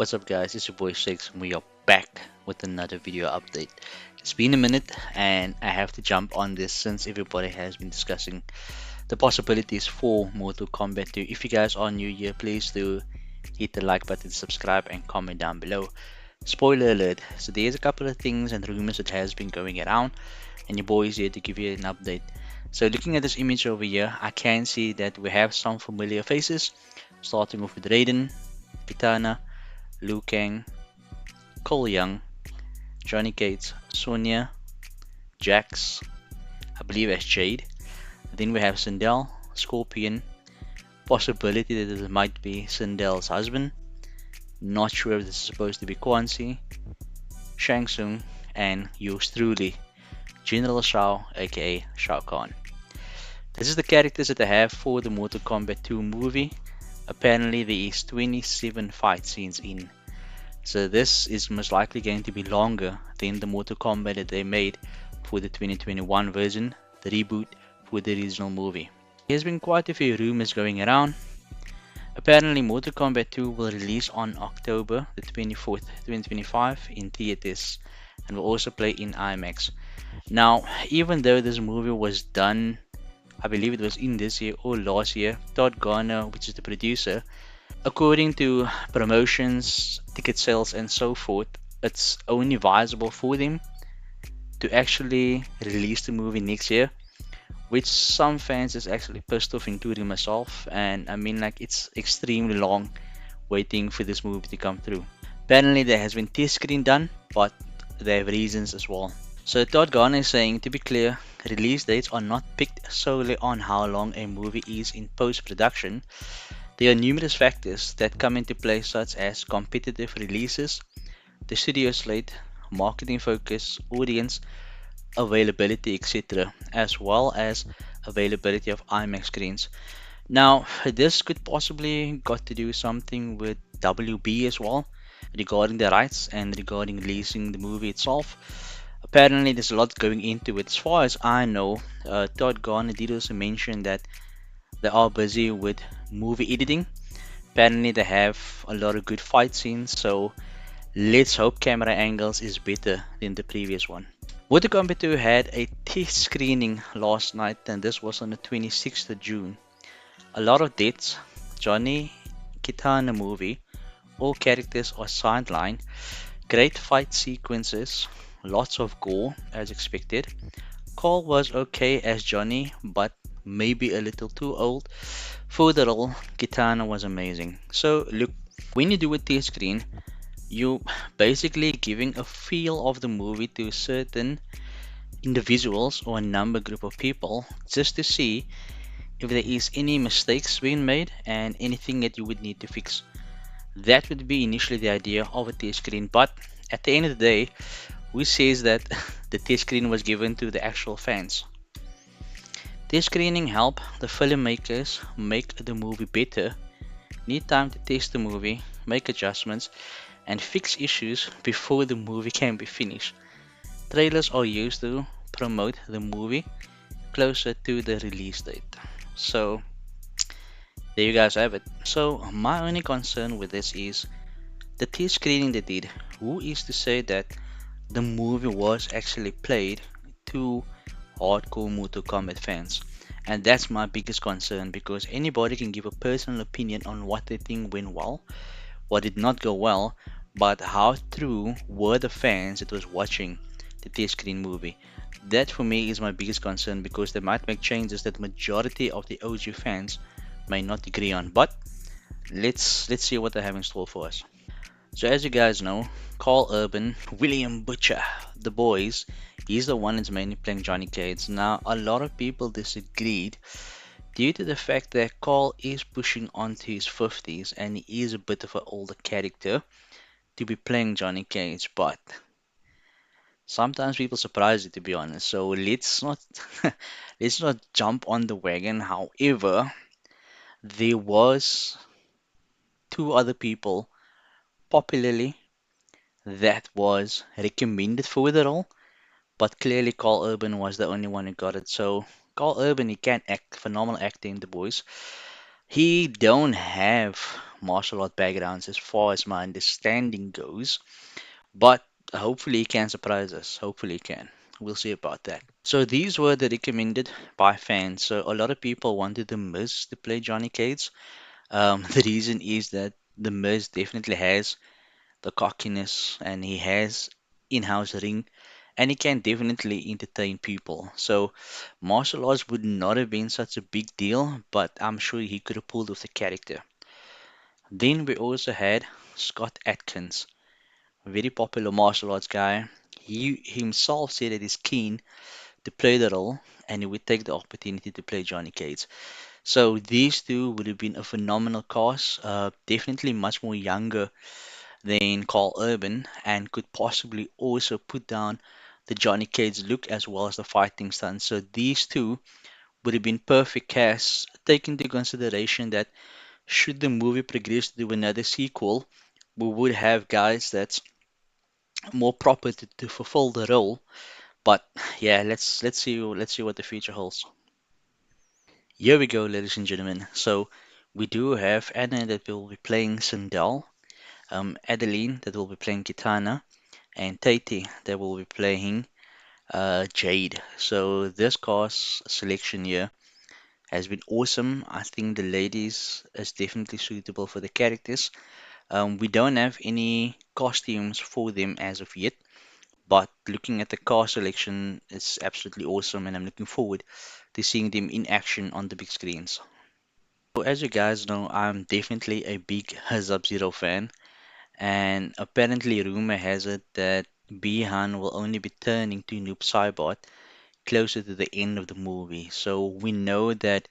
What's up guys, it's your boy Shakes and we are back with another video update. It's been a minute and I have to jump on this since everybody has been discussing the possibilities for Mortal Kombat 2. If you guys are new here, please do hit the like button, subscribe and comment down below. Spoiler alert, so there's a couple of things and rumors that has been going around and your boy is here to give you an update. So looking at this image over here, I can see that we have some familiar faces, starting off with Raiden, Kitana, Liu Kang, Cole Young, Johnny Cage, Sonya, Jax, I believe as Jade. Then we have Sindel, Scorpion, possibility that it might be Sindel's husband. Not sure if this is supposed to be Quan Chi, Shang Tsung, and yours truly, General Shao aka Shao Kahn. This is the characters that I have for the Mortal Kombat 2 movie. Apparently there is 27 fight scenes in. So this is most likely going to be longer than the Mortal Kombat that they made for the 2021 version, the reboot for the original movie. There's been quite a few rumors going around. Apparently Mortal Kombat 2 will release on October the 24th, 2025 in theaters and will also play in IMAX. Now, even though this movie was done, I believe it was in this year or last year, Todd Garner, which is the producer, according to promotions, ticket sales, and so forth, it's only viable for them to actually release the movie next year, which some fans is actually pissed off, including myself. And I mean, like, it's extremely long waiting for this movie to come through. Apparently, there has been test screen done, but they have reasons as well. So Todd Garner is saying, to be clear, release dates are not picked solely on how long a movie is in post-production. There are numerous factors that come into play, such as competitive releases, the studio slate, marketing focus, audience availability, etc., as well as availability of IMAX screens. Now, this could possibly got to do something with WB as well, regarding the rights and regarding releasing the movie itself. Apparently, there's a lot going into it. As far as I know, Todd Garner did also mention that they are busy with movie editing. Apparently they have a lot of good fight scenes, so let's hope camera angles is better than the previous one. Mortal Kombat 2 had a test screening last night and this was on the 26th of June. A lot of deaths, Johnny Kitana movie, all characters are sidelined, great fight sequences, lots of gore as expected. Cole was okay as Johnny, but maybe a little too old. For the role, Kitana was amazing. So look, when you do a test screen, you basically giving a feel of the movie to certain individuals or a number group of people just to see if there is any mistakes being made and anything that you would need to fix. That would be initially the idea of a test screen, but at the end of the day, who says that the test screen was given to the actual fans? Test screening help the filmmakers make the movie better, need time to test the movie, make adjustments, and fix issues before the movie can be finished. Trailers are used to promote the movie closer to the release date. So there you guys have it. So my only concern with this is the test screening they did. Who is to say that the movie was actually played to hardcore Mortal Kombat fans? And that's my biggest concern because anybody can give a personal opinion on what they think went well, what did not go well, but how true were the fans that was watching the test screen movie? That for me is my biggest concern because they might make changes that majority of the OG fans may not agree on. But let's see what they have in store for us. So as you guys know, Carl Urban, William Butcher, the boys, he's the one that's mainly playing Johnny Cage. Now a lot of people disagreed due to the fact that Carl is pushing onto his 50s and he is a bit of an older character to be playing Johnny Cage, but sometimes people surprise you, to be honest. So let's not let's not jump on the wagon. However, there was two other people popularly that was recommended for the role, but clearly Carl Urban was the only one who got it. So Carl Urban, he can act, phenomenal acting, the boys. He don't have martial art backgrounds as far as my understanding goes, but hopefully he can surprise us. Hopefully he can. We'll see about that. So these were the recommended by fans. So a lot of people wanted The Miz to play Johnny Cage. The reason is that The Miz definitely has the cockiness and he has in-house ring and he can definitely entertain people. So martial arts would not have been such a big deal, but I'm sure he could have pulled off the character. Then we also had Scott Atkins, a very popular martial arts guy. He himself said that he's keen to play the role and he would take the opportunity to play Johnny Cage. So these two would have been a phenomenal cast, definitely much more younger than Carl Urban, and could possibly also put down the Johnny Cage look as well as the fighting stance. So these two would have been perfect casts, taking into consideration that should the movie progress to another sequel, we would have guys that's more proper to fulfill the role. But yeah, let's see what the future holds. Here we go, ladies and gentlemen. So we do have Anna that will be playing Sindel, Adeline that will be playing Kitana, and Tate that will be playing Jade. So this cast selection here has been awesome. I think the ladies is definitely suitable for the characters. We don't have any costumes for them as of yet, but looking at the cast selection, it's absolutely awesome, and I'm looking forward to seeing them in action on the big screens. So as you guys know, I'm definitely a big Sub-Zero fan, and apparently rumor has it that Bihan will only be turning to Noob Saibot closer to the end of the movie. So we know that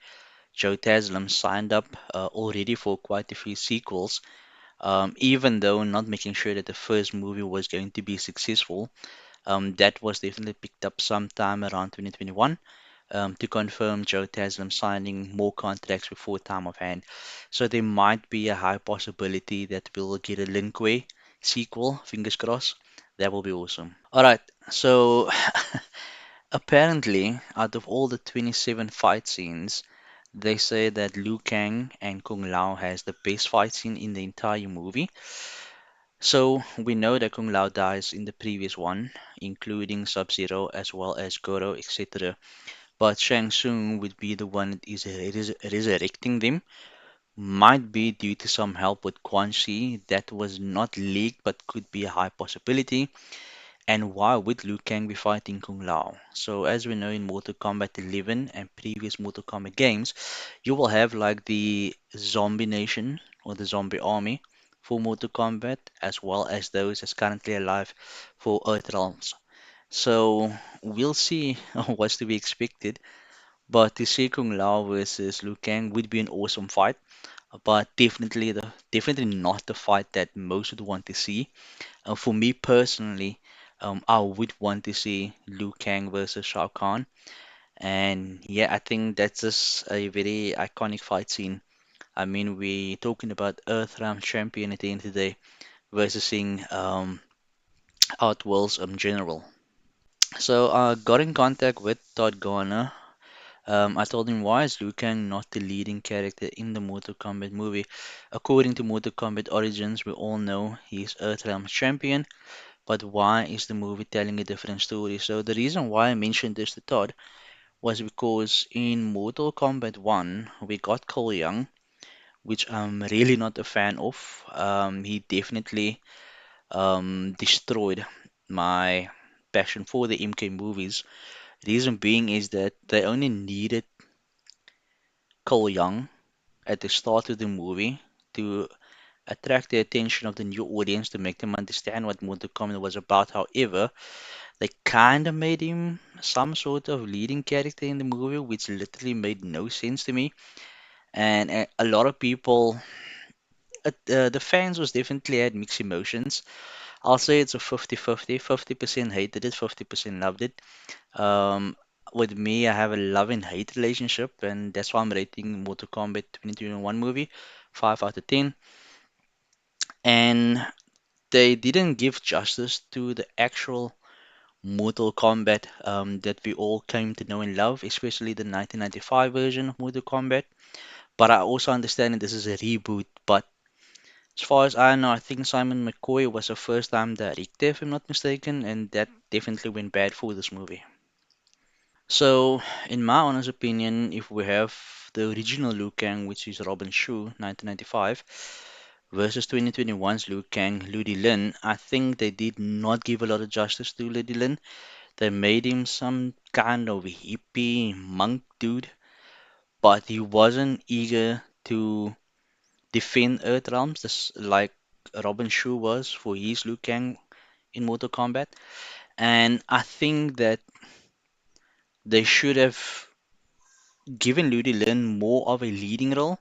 Joe Taslim signed up already for quite a few sequels, even though not making sure that the first movie was going to be successful. That was definitely picked up sometime around 2021 to confirm Joe Taslim signing more contracts before time of hand. So there might be a high possibility that we'll get a Linkway sequel, fingers crossed. That will be awesome. All right, so apparently, out of all the 27 fight scenes, they say that Liu Kang and Kung Lao has the best fight scene in the entire movie. So we know that Kung Lao dies in the previous one, including Sub-Zero as well as Goro, etc. But Shang Tsung would be the one that is resurrecting them. Might be due to some help with Quan Chi that was not leaked but could be a high possibility. And why would Liu Kang be fighting Kung Lao? So, as we know in Mortal Kombat 11 and previous Mortal Kombat games, you will have like the Zombie Nation or the Zombie Army for Mortal Kombat, as well as those that's currently alive for Earthrealms. So, we'll see what's to be expected. But to see Kung Lao versus Liu Kang would be an awesome fight, but definitely not the fight that most would want to see. For me personally, I would want to see Liu Kang versus Shao Kahn. And yeah, I think that's just a very iconic fight scene. I mean, we talking about Earthrealm champion at the end of the day versus seeing Outworld's general. So I got in contact with Todd Garner. I told him why is Liu Kang not the leading character in the Mortal Kombat movie? According to Mortal Kombat Origins, we all know he's Earthrealm's champion. But why is the movie telling a different story? So the reason why I mentioned this to Todd was because in Mortal Kombat 1 we got Cole Young, which I'm really not a fan of. He definitely destroyed my passion for the MK movies. Reason being is that they only needed Cole Young at the start of the movie to attract the attention of the new audience to make them understand what Mortal Kombat was about. However, they kind of made him some sort of leading character in the movie, which literally made no sense to me. And a lot of people, the fans was definitely had mixed emotions. I'll say it's a 50-50. 50% hated it, 50% loved it. Um, with me, I have a love and hate relationship, and that's why I'm rating Mortal Kombat 2021 movie 5 out of 10. And they didn't give justice to the actual Mortal Kombat that we all came to know and love, especially the 1995 version of Mortal Kombat. But I also understand that this is a reboot, but As far as I know, I think Simon McCoy was a first-time director, if I'm not mistaken, and that definitely went bad for this movie. So, in my honest opinion, if we have the original Liu Kang, which is Robin Shu, 1995, versus 2021's Liu Kang, Ludi Lin, I think they did not give a lot of justice to Ludi Lin. They made him some kind of hippie monk dude, but he wasn't eager to defend Earthrealms like Robin Shu was for his Liu Kang in Mortal Kombat. And I think that they should have given Ludi Lin more of a leading role.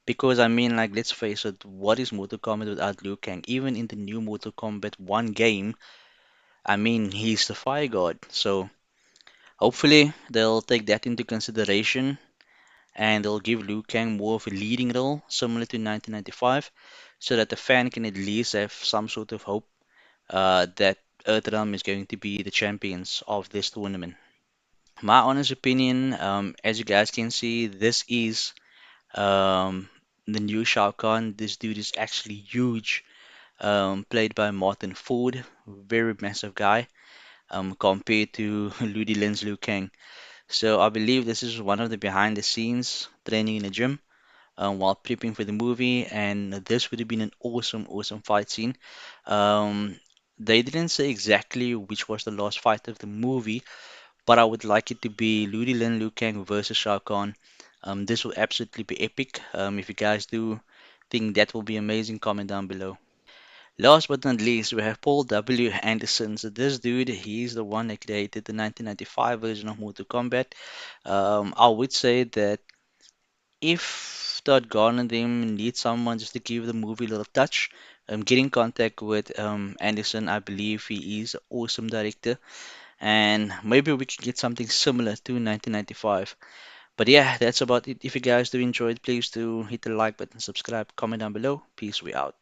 Because I mean, like, let's face it, what is Mortal Kombat without Liu Kang? Even in the new Mortal Kombat 1 game, I mean, he's the Fire God. So hopefully they'll take that into consideration and they'll give Liu Kang more of a leading role, similar to 1995, so that the fan can at least have some sort of hope that Earthrealm is going to be the champions of this tournament. My honest opinion, as you guys can see, this is the new Shao Kahn. This dude is actually huge, played by Martin Ford, very massive guy, compared to Ludi Lin's Liu Kang. So I believe this is one of the behind the scenes training in the gym while prepping for the movie, and this would have been an awesome, awesome fight scene. Um, they didn't say exactly which was the last fight of the movie, but I would like it to be Ludi Lin Liu Kang versus Shao Kahn. This will absolutely be epic. If you guys do think that will be amazing, comment down below. Last but not least, we have Paul W. Anderson. So this dude, he's the one that created the 1995 version of Mortal Kombat. I would say that if Todd Garner and them need someone just to give the movie a little touch, get in contact with Anderson. I believe he is an awesome director, and maybe we can get something similar to 1995. But yeah, that's about it. If you guys do enjoy it, please do hit the like button, subscribe, comment down below. Peace, we out.